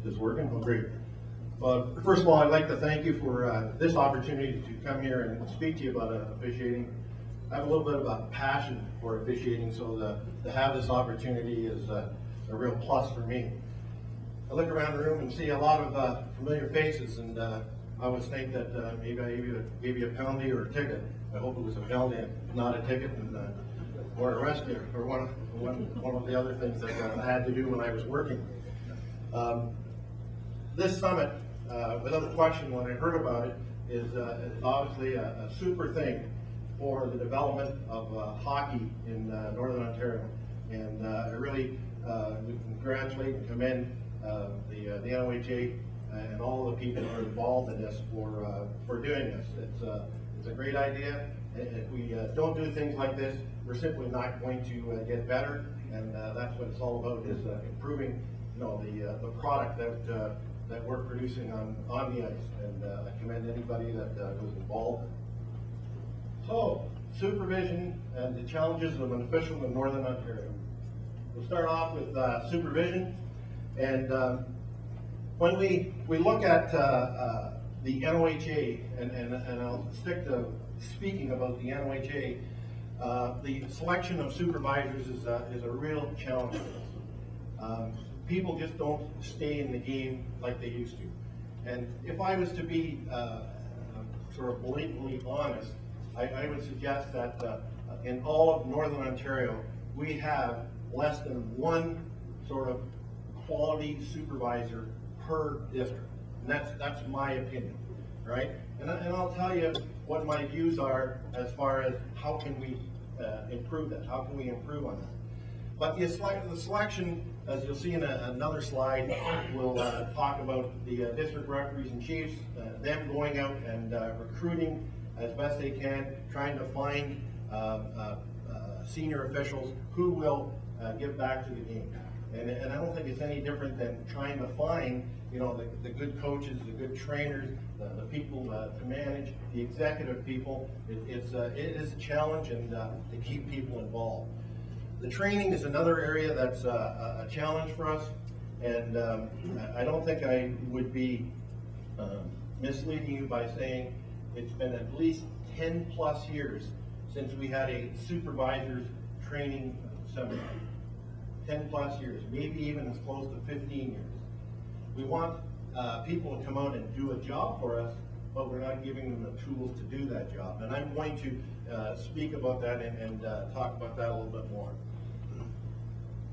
Is working? Oh, great. Well, first of all, I'd like to thank you for this opportunity to come here and speak to you about officiating. I have a little bit of a passion for officiating, so to have this opportunity is a real plus for me. I look around the room and see a lot of familiar faces, and I always think that maybe I gave you a penalty or a ticket. I hope it was a penalty and not a ticket, and or a arrest or one of the other things that I had to do when I was working. This summit, without question, when I heard about it, is obviously a super thing for the development of hockey in Northern Ontario. And I really congratulate and commend the NOHA and all the people who are involved in this for doing this. It's a great idea. If we don't do things like this, we're simply not going to get better, and that's what it's all about, is improving, the product that we're producing on the ice. And I commend anybody that was involved. So, supervision and the challenges of an official in Northern Ontario. We'll start off with supervision, and when we look at the NOHA, and I'll stick to speaking about the NOHA, the selection of supervisors is a real challenge for us. People just don't stay in the game like they used to. And if I was to be sort of blatantly honest, I would suggest that in all of Northern Ontario, we have less than one sort of quality supervisor per district. And that's my opinion, right? And I'll tell you what my views are as far as how can we improve that, how can we improve on that. But the selection, as you'll see in another slide, we'll talk about the district referees and chiefs, them going out and recruiting as best they can, trying to find senior officials who will give back to the game. And I don't think it's any different than trying to find, the good coaches, the good trainers, the people to manage, the executive people. It is a challenge, and to keep people involved. The training is another area that's a challenge for us, and I don't think I would be misleading you by saying it's been at least 10 plus years since we had a supervisor's training seminar. 10 plus years, maybe even as close to 15 years. We want people to come out and do a job for us, but we're not giving them the tools to do that job. And I'm going to speak about that and talk about that a little bit more.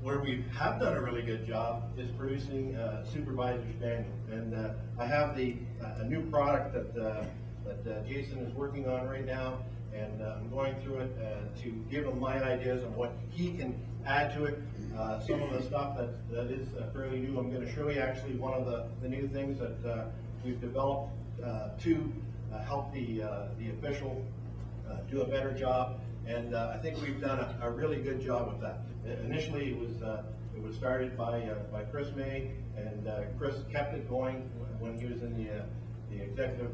Where we have done a really good job is producing supervisors manual. And I have a new product that Jason is working on right now, and I'm going through it to give him my ideas on what he can add to it. Some of the stuff that is fairly new, I'm going to show you actually one of the new things that we've developed to help the official do a better job, and I think we've done a really good job with that. Initially, it was started by Chris May, and Chris kept it going when he was in the executive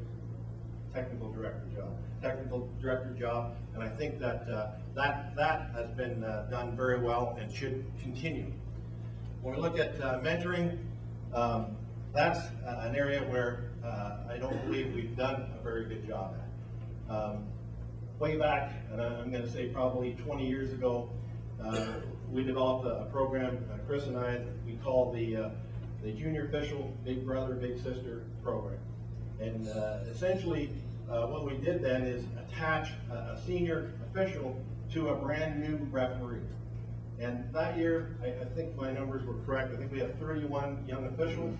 technical director job, and I think that that has been done very well and should continue. When we look at mentoring, that's an area where I don't believe we've done a very good job at. Way back, and I'm going to say probably 20 years ago, we developed a program, Chris and I, we call the Junior Official Big Brother, Big Sister program. And essentially, what we did then is attach a senior official to a brand new referee. And that year, I think my numbers were correct. I think we had 31 young officials,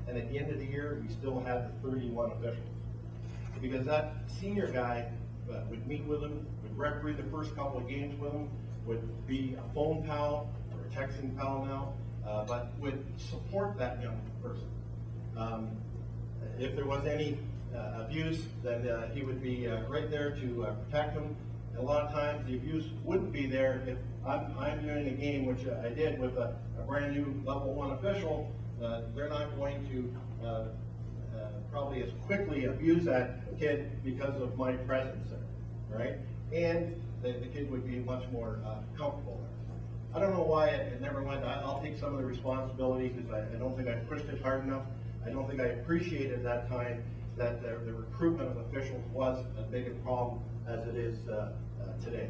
and at the end of the year, we still had the 31 officials. Because that senior guy would meet with him, would referee the first couple of games with him, would be a phone pal or a texting pal now, but would support that young person. If there was any abuse, then he would be right there to protect them. And a lot of times the abuse wouldn't be there if I'm doing a game, which I did with a brand new level 1 official. They're not going to probably as quickly abuse that kid because of my presence there, right? And the kid would be much more comfortable there. I don't know why it never went. I'll take some of the responsibility because I don't think I pushed it hard enough. I don't think I appreciated at that time that the recruitment of officials was as big a problem as it is today.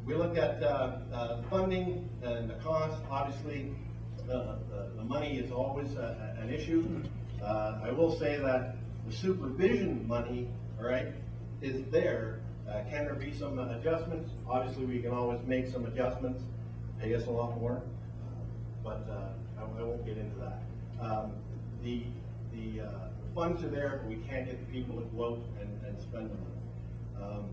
We look at the funding and the cost. Obviously, the money is always an issue. I will say that the supervision money, all right, is there. Can there be some adjustments? Obviously, we can always make some adjustments, pay us a lot more, but I won't get into that. The funds are there, but we can't get the people to go out and spend them.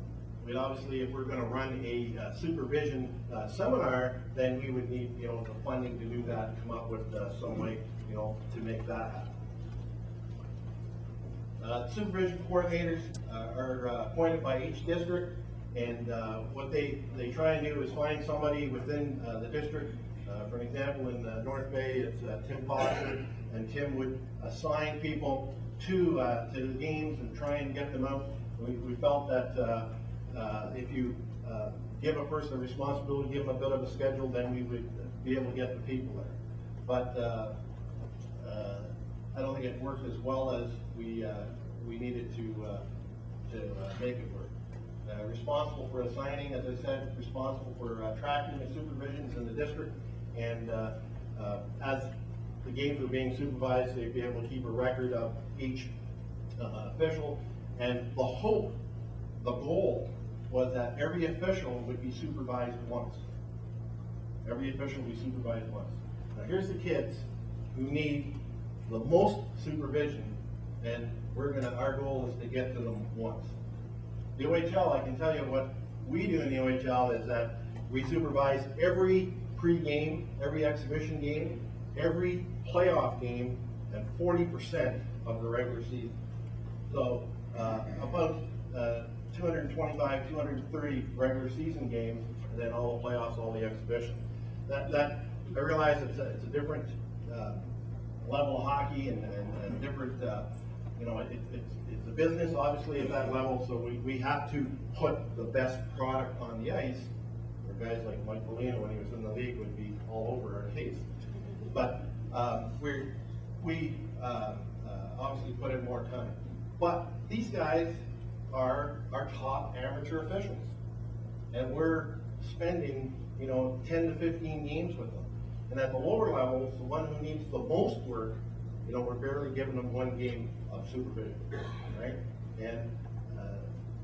We'd obviously, if we're going to run a supervision seminar, then we would need, the funding to do that, come up with some way, to make that happen. Supervision coordinators are appointed by each district, and what they try and do is find somebody within the district. For an example, in North Bay, it's Tim Foster, and Tim would assign people to the games and try and get them out. We felt that if you give a person a responsibility, give them a bit of a schedule, then we would be able to get the people there. But I don't think it worked as well as we needed to make it work. Responsible for assigning, as I said, responsible for tracking the supervisions in the district, and as the games were being supervised, they'd be able to keep a record of each official. And the hope, the goal, was that every official would be supervised once. Every official would be supervised once. Now here's the kids who need the most supervision, and our goal is to get to them once. The OHL, I can tell you what we do in the OHL is that we supervise every pre-game, every exhibition game, every playoff game, and 40% of the regular season. So about 225, 230 regular season games, and then all the playoffs, all the exhibition. That I realize it's a different level of hockey and different. It's a business, obviously, at that level. So we have to put the best product on the ice. Or guys like Mike Molina, when he was in the league, would be all over our case. But we obviously put in more time. But these guys are our top amateur officials, and we're spending 10 to 15 games with them. And at the lower levels, the one who needs the most work, we're barely giving them one game of supervision, right? And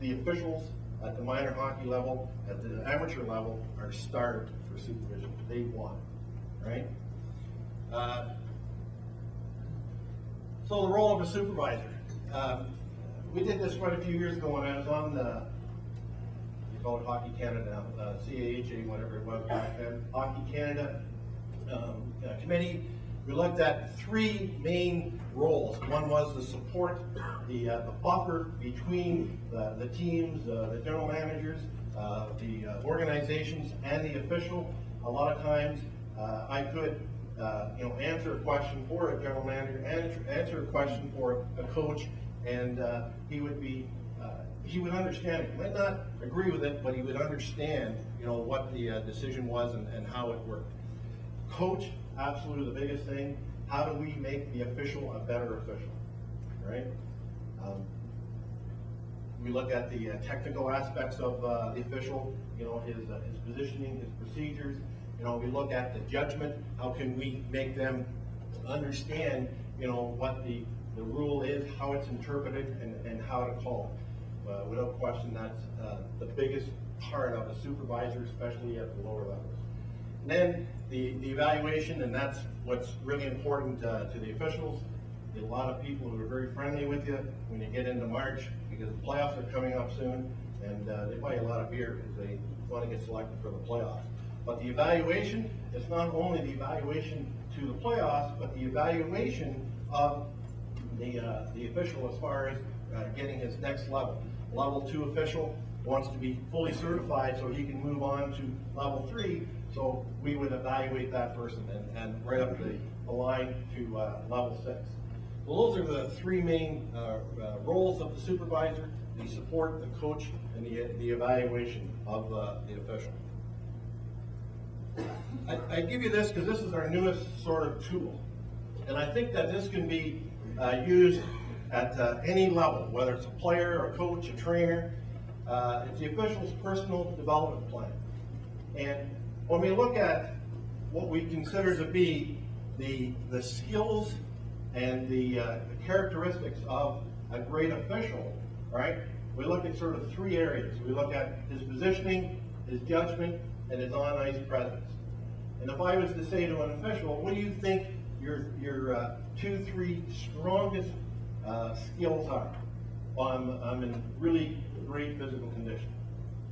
the officials at the minor hockey level, at the amateur level, are starved for supervision. They want it, right? So the role of a supervisor. We did this quite a few years ago when I was on the, we call it Hockey Canada now, CAHA, whatever it was back then, Hockey Canada committee. We looked at three main roles. One was to support the buffer between the teams, the general managers, the organizations, and the official. A lot of times I could answer a question for a general manager, answer a question for a coach, and he would understand it. He might not agree with it, but he would understand, what the decision was and how it worked. Coach, absolutely the biggest thing. How do we make the official a better official, right? We look at the technical aspects of the official, his positioning, his procedures. We look at the judgment. How can we make them understand, what the rule is, how it's interpreted, and how to call it. Without question, that's the biggest part of a supervisor, especially at the lower levels. And then the evaluation, and that's what's really important to the officials. A lot of people who are very friendly with you when you get into March, because the playoffs are coming up soon, and they buy a lot of beer because they want to get selected for the playoffs. But the evaluation, it's not only the evaluation to the playoffs, but the evaluation of the official as far as getting his next level. Level 2 official wants to be fully certified so he can move on to level 3. So we would evaluate that person and right up the line to level 6. So those are the three main roles of the supervisor: the support, the coach, and the evaluation of the official. I give you this because this is our newest sort of tool. And I think that this can be used at any level, whether it's a player, a coach, a trainer. It's the official's personal development plan. And when we look at what we consider to be the skills and the characteristics of a great official, right? We look at sort of three areas. We look at his positioning, his judgment, and his on-ice presence. And if I was to say to an official, what do you think your 2-3 strongest skills are? Well, I'm in really great physical condition.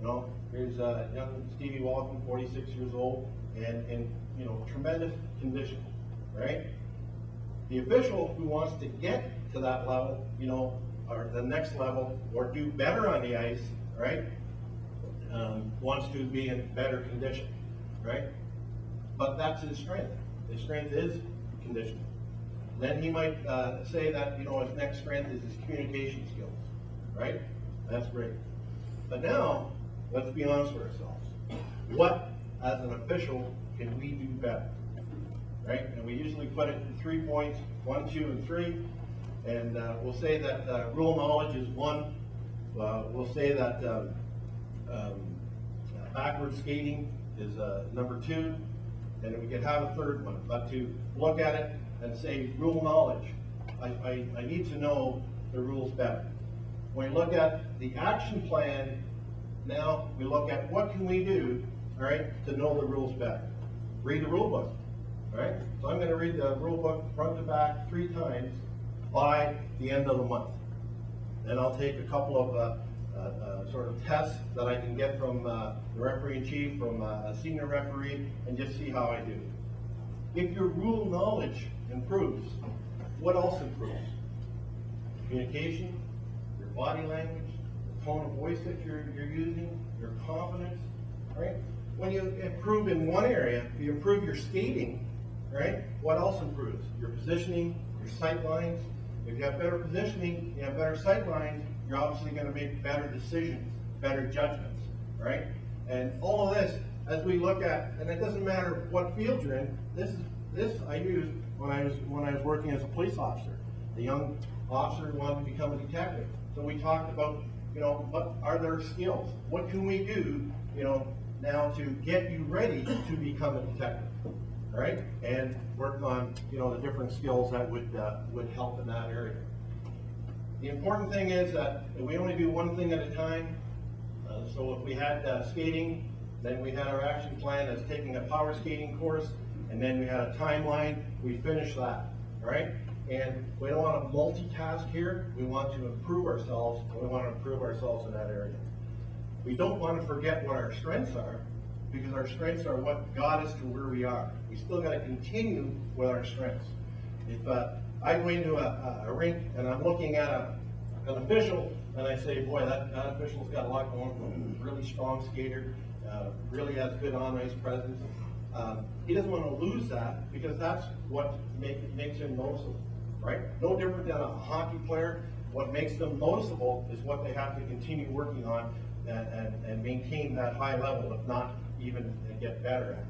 You know, here's young Stevie Walton, 46 years old, and you know, tremendous condition, right? The official who wants to get to that level, you know, or the next level, or do better on the ice, right? Wants to be in better condition, right? But that's his strength. His strength is conditioning. Then he might say that, you know, his next strength is his communication skills, right? That's great. But now, let's be honest with ourselves. What, as an official, can we do better, right? And we usually put it in 3 points, 1, 2, and 3. And we'll say that rule knowledge is 1. We'll say that backward skating is number 2. And we could have a third one, but to look at it and say rule knowledge, I need to know the rules better. When we look at the action plan, now we look at what can we do, all right, to know the rules better. Read the rule book, all right? So I'm going to read the rule book front to back 3 times by the end of the month. Then I'll take a couple of sort of tests that I can get from the referee-in-chief, from a senior referee, and just see how I do. If your rule knowledge improves, what else improves? Communication, your body language, the tone of voice that you're using, your confidence, right? When you improve in one area, if you improve your skating, right, what else improves? Your positioning, your sight lines. If you have better positioning, you have better sight lines, you're obviously going to make better decisions, better judgments, right? And all of this, as we look at, and it doesn't matter what field you're in, this I used when I was working as a police officer. The young officer who wanted to become a detective. So we talked about, you know, what are their skills? What can we do, you know, now to get you ready to become a detective, right? And work on, you know, the different skills that would help in that area. The important thing is that we only do one thing at a time. So if we had skating, then we had our action plan as taking a power skating course, and then we had a timeline. We finished that, right? And we don't want to multitask here. We want to improve ourselves. We want to improve ourselves in that area. We don't want to forget what our strengths are, because our strengths are what got us to where we are. We still got to continue with our strengths. If I go into a rink and I'm looking at an official and I say, boy, that official's got a lot going for him. Really strong skater, really has good on-ice presence. He doesn't want to lose that, because that's what makes him noticeable, right? No different than a hockey player. What makes them noticeable is what they have to continue working on and maintain that high level, if not even get better at.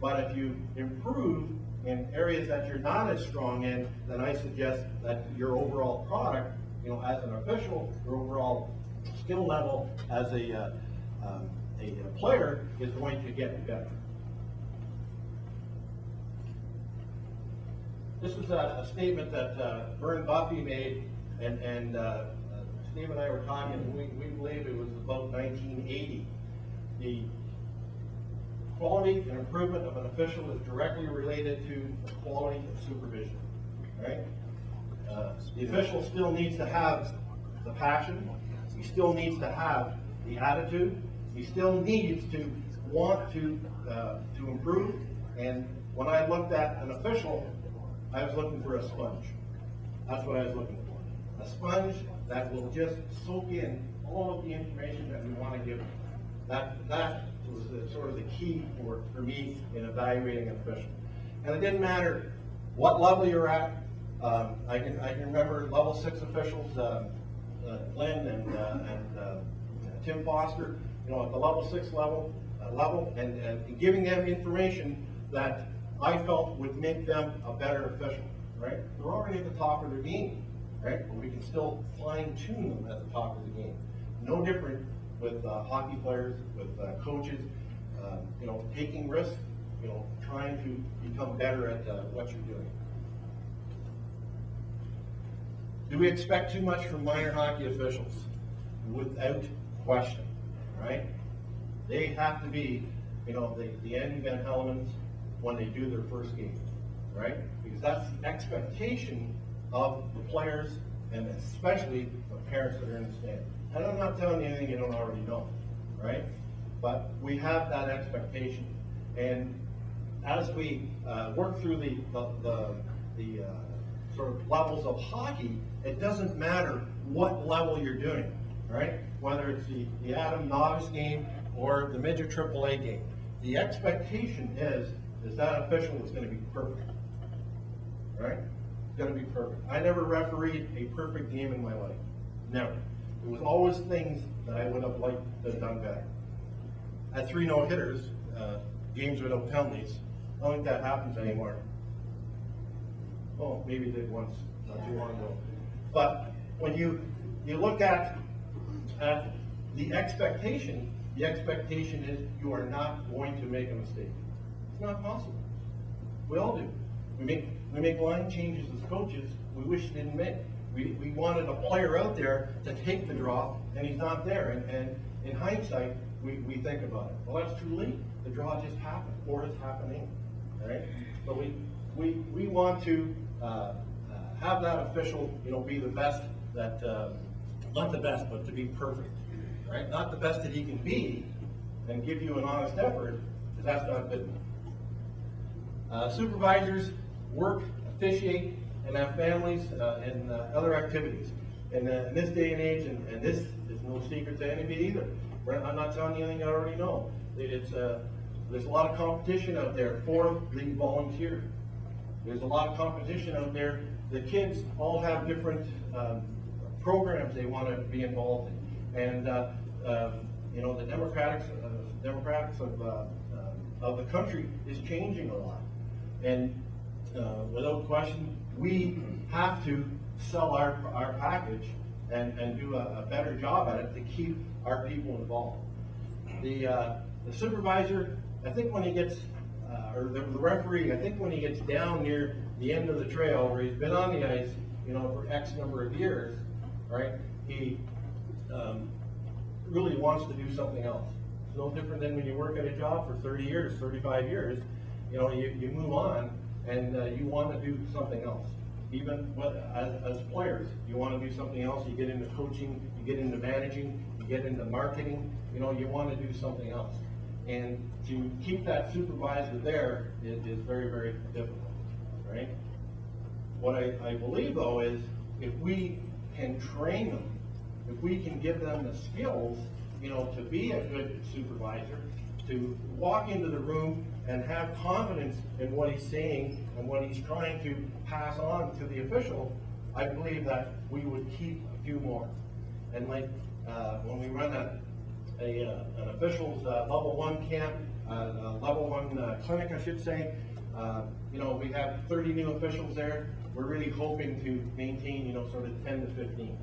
But if you improve in areas that you're not as strong in, then I suggest that your overall product, you know, as an official, your overall skill level as a player is going to get better. This is a statement that Vern Buffy made, and Steve and I were talking, we believe it was about 1980. The quality and improvement of an official is directly related to the quality of supervision, right? The official still needs to have the passion. He still needs to have the attitude. He still needs to want to improve. And when I looked at an official, I was looking for a sponge. That's what I was looking for. A sponge that will just soak in all of the information that we want to give them. That was sort of the key for me in evaluating an official. And it didn't matter what level you're at. I can remember level 6 officials, Lynn and Tim Foster. You know, at the level 6 level, level and giving them information that I felt would make them a better official, right? They're already at the top of their game, right? But we can still fine tune them at the top of the game. No different with hockey players, with coaches, you know, taking risks, you know, trying to become better at what you're doing. Do we expect too much from minor hockey officials? Without question, right? They have to be, you know, the Andy Van Hellemans when they do their first game, right? Because that's the expectation of the players and especially the parents that are in the stand. And I'm not telling you anything you don't already know, right? But we have that expectation. And as we work through the sort of levels of hockey, it doesn't matter what level you're doing, right? Whether it's the Adam novice game or the midget AAA game. The expectation is that official is going to be perfect, right? It's going to be perfect. I never refereed a perfect game in my life, never. There was always things that I would have liked to have done better. At 3 no-hitters, games without penalties, I don't think that happens anymore. Oh, maybe it did once, not too long ago. But when you look at the expectation is you are not going to make a mistake. It's not possible. We all do. We make line changes as coaches we wish didn't make. We wanted a player out there to take the draw, and he's not there. And in hindsight, we think about it. Well, that's too late. The draw just happened, or it's happening, right? But we want to have that official, you know, be the best that, not the best, but to be perfect, right? Not the best that he can be, and give you an honest effort, because that's not good enough. Supervisors work, officiate, and have families and other activities. And in this day and age, and this is no secret to anybody either. I'm not telling you anything I already know. There's a lot of competition out there for the volunteer. There's a lot of competition out there. The kids all have different programs they want to be involved in, and you know, the demographics of the country is changing a lot. And without question, we have to sell our package and do a better job at it to keep our people involved. The supervisor, I think when he gets, or the referee, I think when he gets down near the end of the trail where he's been on the ice, you know, for X number of years, right, he really wants to do something else. It's no different than when you work at a job for 30 years, 35 years, you know, you move on and you want to do something else. Even as players, you want to do something else. You get into coaching, you get into managing, you get into marketing, you know, you want to do something else. And to keep that supervisor there is very, very difficult, right? What I believe, though, is if we can train them, if we can give them the skills, you know, to be a good supervisor, to walk into the room and have confidence in what he's saying and what he's trying to pass on to the official, I believe that we would keep a few more. And like when we run an officials level 1 camp, level 1 clinic, I should say, you know, we have 30 new officials there. We're really hoping to maintain, you know, sort of 10 to 15.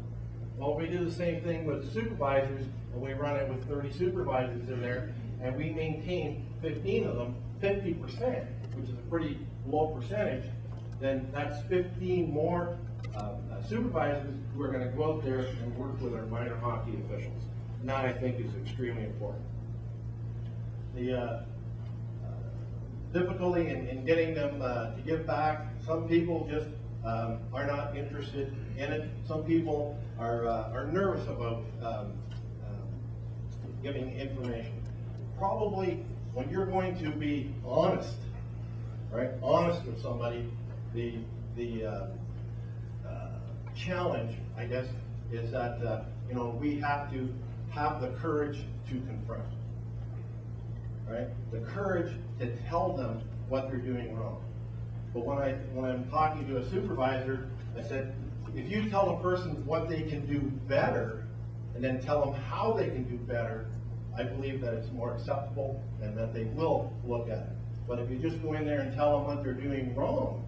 Well, we do the same thing with supervisors, and we run it with 30 supervisors in there, and we maintain 15 of them, 50%, which is a pretty low percentage. Then that's 15 more supervisors who are going to go out there and work with our minor hockey officials. And that, I think, is extremely important. The difficulty in getting them to give back, some people just are not interested in it. Some people are nervous about giving information. Probably when you're going to be honest, right, honest with somebody, the challenge, I guess, is that you know, we have to have the courage to confront, right? The courage to tell them what they're doing wrong. But when I'm talking to a supervisor, I said, if you tell a person what they can do better, and then tell them how they can do better, I believe that it's more acceptable and that they will look at it. But if you just go in there and tell them what they're doing wrong,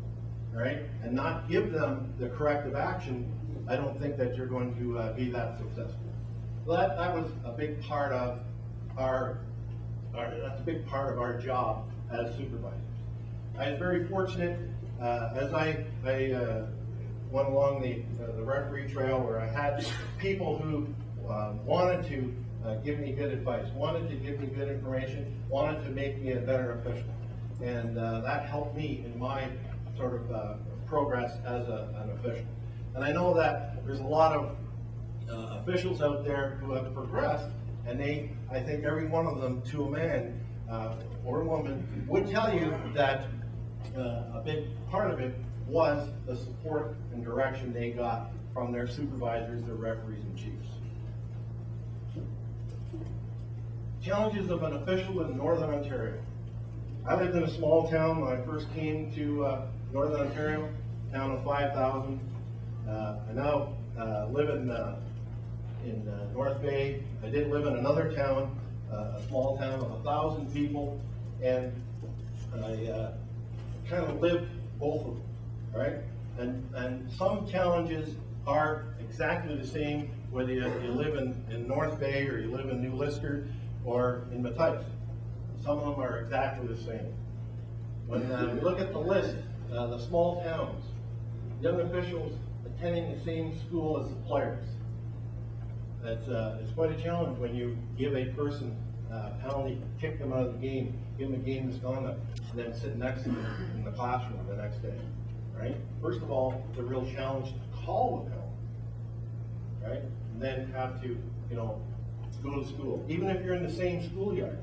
right, and not give them the corrective action, I don't think that you're going to be that successful. So that was a big part of that's a big part of our job as supervisors. I was very fortunate as I went along the referee trail, where I had people who wanted to give me good advice, wanted to give me good information, wanted to make me a better official. And that helped me in my sort of progress as an official. And I know that there's a lot of officials out there who have progressed, and I think every one of them, to a man or woman, would tell you that a big part of it was the support and direction they got from their supervisors, their referees and chiefs. Challenges of an official in Northern Ontario. I lived in a small town when I first came to Northern Ontario, town of 5,000. I now live in North Bay. I did live in another town, a small town of 1,000 people, and I kind of lived both of them, right? And some challenges are exactly the same whether you live in North Bay or you live in New Lister or in Mattice. Some of them are exactly the same. When we look at the list, the small towns, young officials attending the same school as the players. It's quite a challenge when you give a person a penalty, kick them out of the game, give them a game misconduct, and then sit next to them in the classroom the next day, right? First of all, it's a real challenge to call the penalty, right? And then have to, go to school, even if you're in the same schoolyard.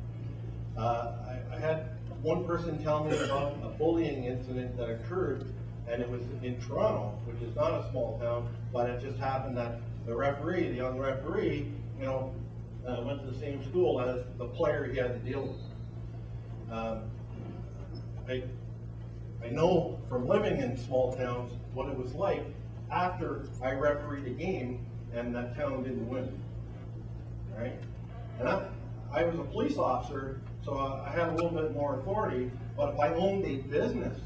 I had one person tell me about a bullying incident that occurred, and it was in Toronto, which is not a small town, but it just happened that the referee, the young referee, went to the same school as the player he had to deal with. I know from living in small towns what it was like after I refereed a game and that town didn't win, right? And I was a police officer, so I had a little bit more authority, but if I owned a business,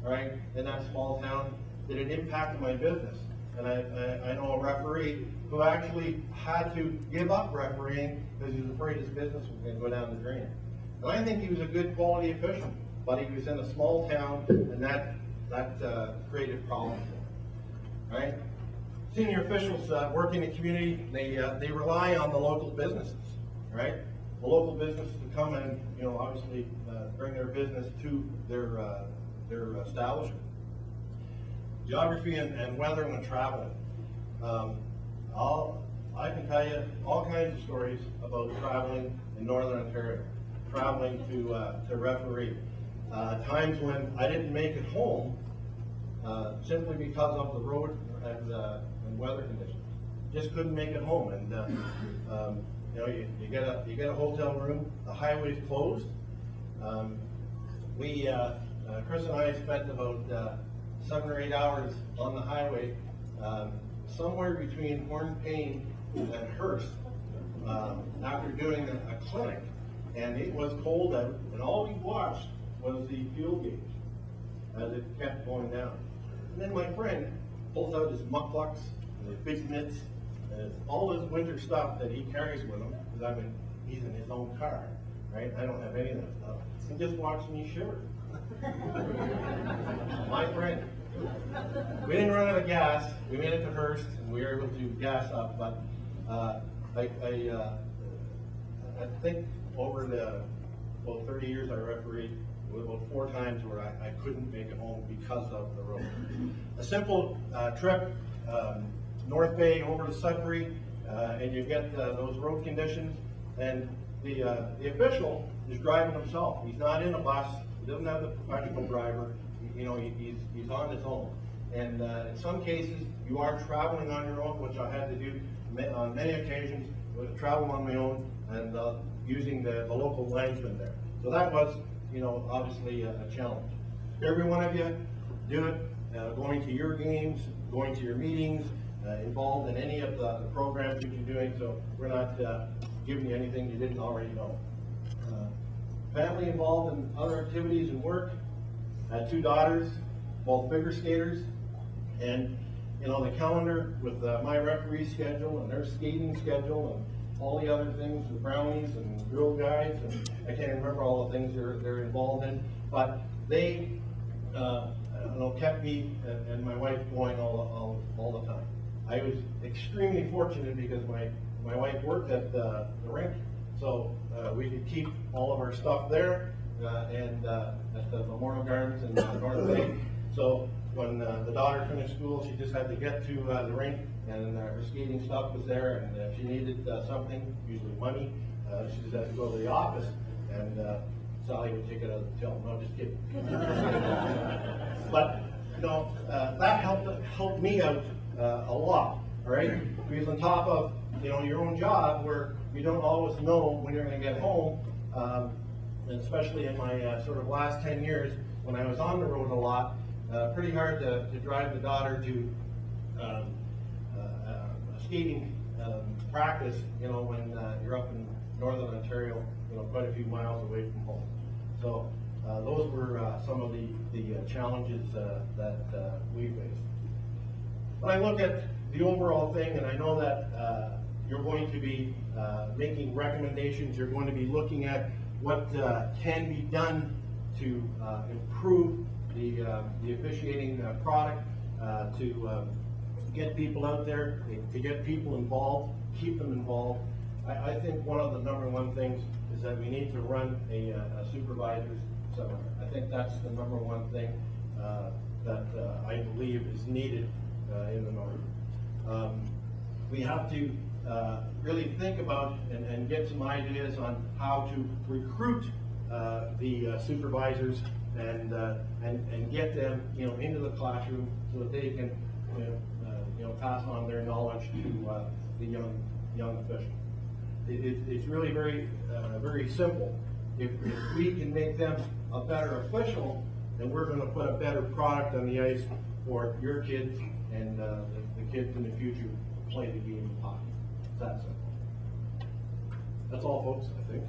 right, in that small town, then it impacted my business. And I know a referee who actually had to give up refereeing because he was afraid his business was going to go down the drain. And I think he was a good quality official, but he was in a small town, and that created problems for him, right? Senior officials work in the community, they rely on the local businesses, right? The local businesses to come and, obviously bring their business to their establishment. Geography and weather when traveling. I can tell you all kinds of stories about traveling in Northern Ontario, traveling to referee. Times when I didn't make it home simply because of the road and weather conditions. Just couldn't make it home, and you get a hotel room. The highway's closed. Chris and I spent about 7 or 8 hours on the highway, somewhere between Hornpain and Hearst, after doing a clinic, and it was cold out, and all we watched was the fuel gauge as it kept going down. And then my friend pulls out his mucklucks and his big mitts and all this winter stuff that he carries with him, because he's in his own car, right? I don't have any of that stuff. And just watched me shiver. My friend. We didn't run out of gas. We made it to Hearst, and we were able to gas up. But I think over the 30 years I refereed, it was about 4 times where I couldn't make it home because of the road. A simple trip, North Bay over to Sudbury, and you get those road conditions, and the official is driving himself. He's not in a bus. He doesn't have the professional driver. He's on his own. And in some cases, you are traveling on your own, which I had to do on many occasions, travel on my own and using the local linesman there. So that was, obviously a challenge. Every one of you do it, going to your games, going to your meetings, involved in any of the programs that you're doing. So we're not giving you anything you didn't already know. Family involved in other activities and work. I had 2 daughters, both figure skaters, and you know, the calendar with my referee schedule and their skating schedule and all the other things, the brownies and Girl Guides, and I can't remember all the things they're involved in, but they I don't know, kept me and my wife going all the time. I was extremely fortunate because my wife worked at the rink, so we could keep all of our stuff there and at the Memorial Gardens in North Bay. So when the daughter finished school, she just had to get to the rink, and her skating stuff was there, and if she needed something, usually money, she just had to go to the office, and Sally would take it out of the till. No, just kidding. But you know, that helped me out a lot. All right, because on top of your own job, where you don't always know when you're going to get home, and especially in my sort of last 10 years when I was on the road a lot, pretty hard to drive the daughter to skating practice. When you're up in northern Ontario, quite a few miles away from home. So those were some of the challenges that we faced. When I look at the overall thing, and I know that you're going to be making recommendations, you're going to be looking at what can be done to improve the officiating product, to get people out there, to get people involved, keep them involved. I think one of the #1 things is that we need to run a supervisors seminar. I think that's the #1 thing that I believe is needed in the North. We have to really think about and get some ideas on how to recruit the supervisors and get them into the classroom so that they can pass on their knowledge to the young official. It's really very simple. If we can make them a better official, then we're going to put a better product on the ice for your kids and the kids in the future to play the game of hockey. It's that simple. That's all, folks, I think.